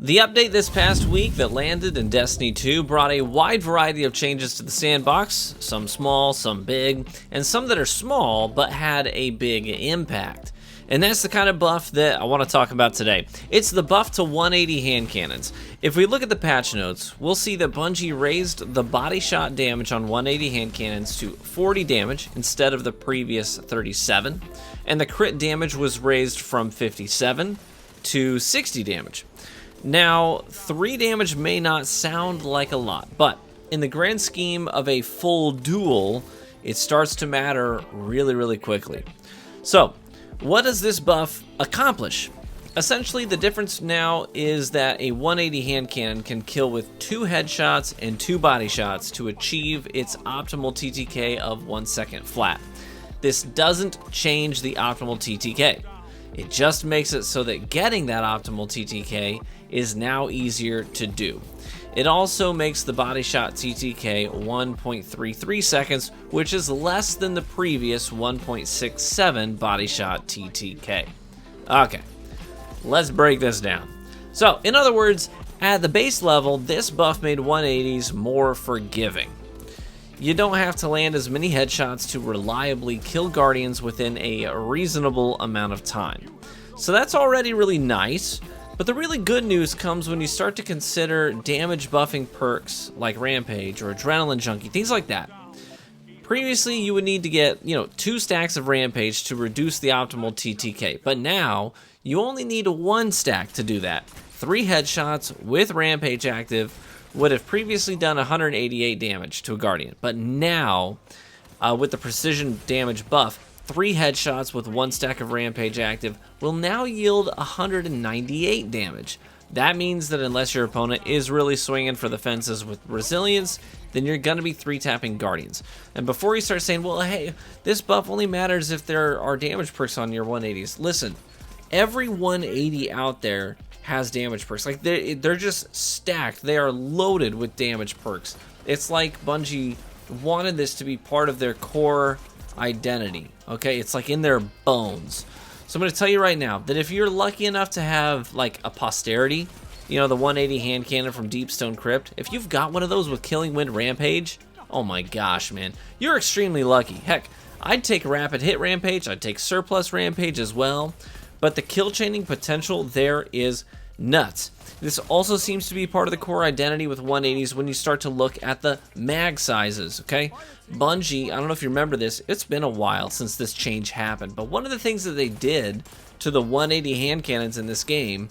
The update this past week that landed in Destiny 2 brought a wide variety of changes to the sandbox, some small, some big, and some that are small but had a big impact. And that's the kind of buff that I want to talk about today. It's the buff to 180 hand cannons. If we look at the patch notes, we'll see that Bungie raised the body shot damage on 180 hand cannons to 40 damage instead of the previous 37, and the crit damage was raised from 57 to 60 damage. Now, 3 damage may not sound like a lot, but in the grand scheme of a full duel, it starts to matter really quickly. So, what does this buff accomplish? Essentially, the difference now is that a 180 hand cannon can kill with 2 headshots and 2 body shots to achieve its optimal TTK of 1 second flat. This doesn't change the optimal TTK. It just makes it so that getting that optimal TTK is now easier to do. It also makes the body shot TTK 1.33 seconds, which is less than the previous 1.67 body shot TTK. Okay, let's break this down. So, in other words, at the base level, this buff made 180s more forgiving. You don't have to land as many headshots to reliably kill Guardians within a reasonable amount of time. So that's already really nice, but the really good news comes when you start to consider damage buffing perks like Rampage or Adrenaline Junkie, things like that. Previously, you would need to get, 2 stacks of Rampage to reduce the optimal TTK, but now you only need 1 stack to do that. 3 headshots with Rampage active would have previously done 188 damage to a Guardian, but now, with the precision damage buff, 3 headshots with 1 stack of Rampage active will now yield 198 damage. That means that unless your opponent is really swinging for the fences with resilience, then you're going to be 3-tapping Guardians. And before you start saying, well, hey, this buff only matters if there are damage perks on your 180s. Listen, every 180 out there has damage perks. Like, they're just stacked. They are loaded with damage perks. It's like Bungie wanted this to be part of their core identity. Okay, it's like in their bones. So I'm going to tell you right now that if you're lucky enough to have like a posterity, the 180 hand cannon from Deepstone Crypt, if you've got one of those with Killing Wind Rampage, oh my gosh, man, you're extremely lucky. Heck, I'd take Rapid Hit Rampage, I'd take Surplus Rampage as well, but the kill chaining potential there is nuts. This also seems to be part of the core identity with 180s when you start to look at the mag sizes, okay? Bungie, I don't know if you remember this, it's been a while since this change happened, but one of the things that they did to the 180 hand cannons in this game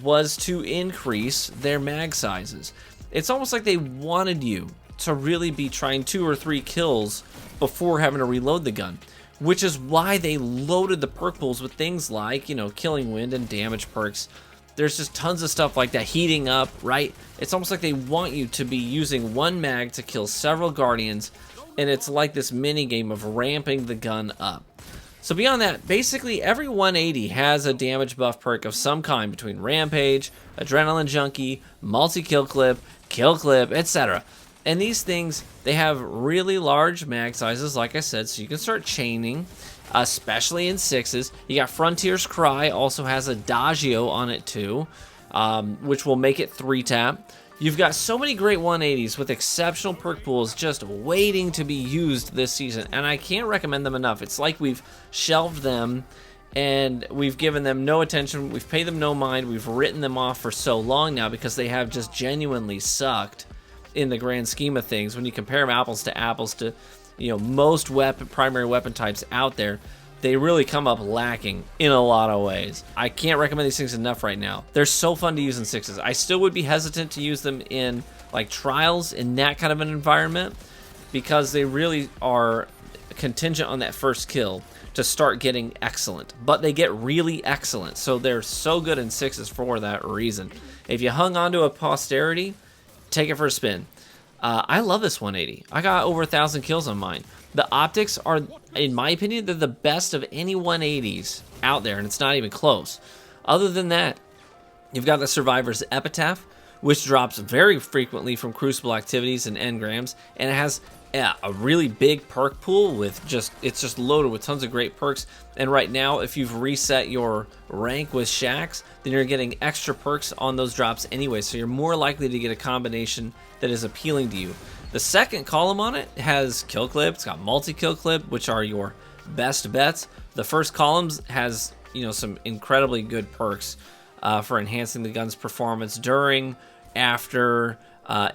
was to increase their mag sizes. It's almost like they wanted you to really be trying 2 or 3 kills before having to reload the gun, which is why they loaded the perk pools with things like, Killing Wind and damage perks. There's just tons of stuff like that, heating up, right? It's almost like they want you to be using 1 mag to kill several Guardians, and it's like this mini game of ramping the gun up. So beyond that, basically every 180 has a damage buff perk of some kind between Rampage, Adrenaline Junkie, Multi-Kill Clip, Kill Clip, etc. And these things, they have really large mag sizes, like I said, so you can start chaining, especially in 6s. You got Frontier's Cry, also has Adagio on it too, which will make it 3-tap. You've got so many great 180s with exceptional perk pools just waiting to be used this season, and I can't recommend them enough. It's like we've shelved them and we've given them no attention, we've paid them no mind, we've written them off for so long now because they have just genuinely sucked in the grand scheme of things. When you compare them apples to most primary weapon types out there, they really come up lacking in a lot of ways. I can't recommend these things enough right now. They're so fun to use in 6s. I still would be hesitant to use them in like trials in that kind of an environment because they really are contingent on that first kill to start getting excellent, but they get really excellent, so they're so good in 6s for that reason. If you hung on to a posterity, take it for a spin. I love this 180. I got over 1,000 kills on mine. The optics are, in my opinion, they're the best of any 180s out there, and it's not even close. Other than that, you've got the Survivor's Epitaph, which drops very frequently from Crucible activities and engrams, and it has Yeah, a really big perk pool with it's just loaded with tons of great perks. And right now, if you've reset your rank with Shaxx, then you're getting extra perks on those drops anyway, so you're more likely to get a combination that is appealing to you. The second column on it has kill clip, it's got multi-kill clip, which are your best bets. The first column has, you know, some incredibly good perks for enhancing the gun's performance during, after,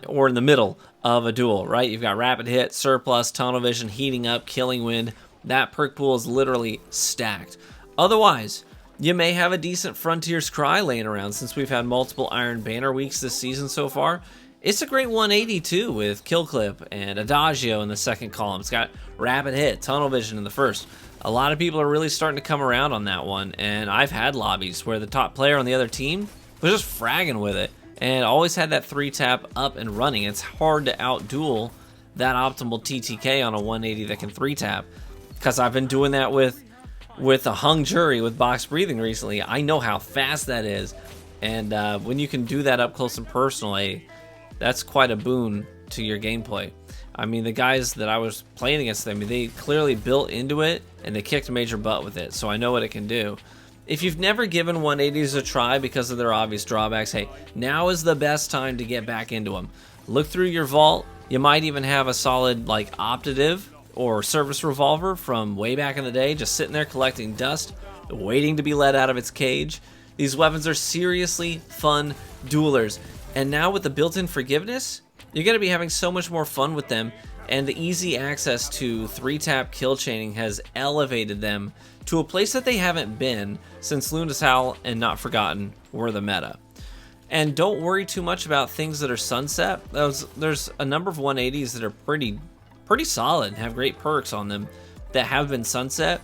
or in the middle of a duel, right? You've got rapid hit, surplus, tunnel vision, heating up, killing wind. That perk pool is literally stacked. Otherwise, you may have a decent Frontier's Cry laying around since we've had multiple Iron Banner weeks this season so far. It's a great 180 too, with kill clip and Adagio in the second column. It's got rapid hit, tunnel vision in the first. A lot of people are really starting to come around on that one, and I've had lobbies where the top player on the other team was just fragging with it and always had that 3-tap up and running. It's hard to outduel that optimal TTK on a 180 that can 3-tap, because I've been doing that with a hung jury with box breathing recently. I know how fast that is, and when you can do that up close and personal, that's quite a boon to your gameplay. I mean, the guys that I was playing against, I mean, they clearly built into it and they kicked major butt with it, so I know what it can do. If you've never given 180s a try because of their obvious drawbacks, hey, now is the best time to get back into them. Look through your vault. You might even have a solid like optative or service revolver from way back in the day just sitting there collecting dust, waiting to be let out of its cage. These weapons are seriously fun duelers, and now with the built-in forgiveness, you're going to be having so much more fun with them, and the easy access to 3-tap kill chaining has elevated them to a place that they haven't been since Luna's Howl and Not Forgotten were the meta. And don't worry too much about things that are sunset. There's a number of 180s that are pretty solid and have great perks on them that have been sunset,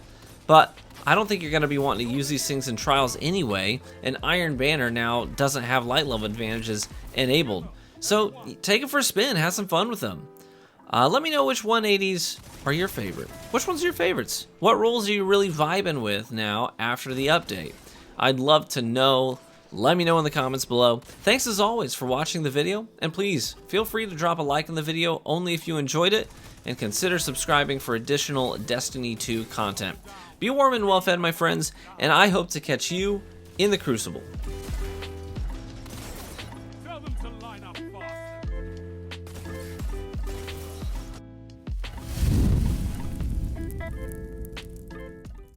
but I don't think you're going to be wanting to use these things in trials anyway, and Iron Banner now doesn't have light level advantages enabled. So take it for a spin, have some fun with them. Let me know which 180s are your favorite. Which ones are your favorites? What roles are you really vibing with now after the update? I'd love to know. Let me know in the comments below. Thanks as always for watching the video, and please feel free to drop a like on the video only if you enjoyed it, and consider subscribing for additional Destiny 2 content. Be warm and well fed, my friends, and I hope to catch you in the Crucible. Tell them to line up.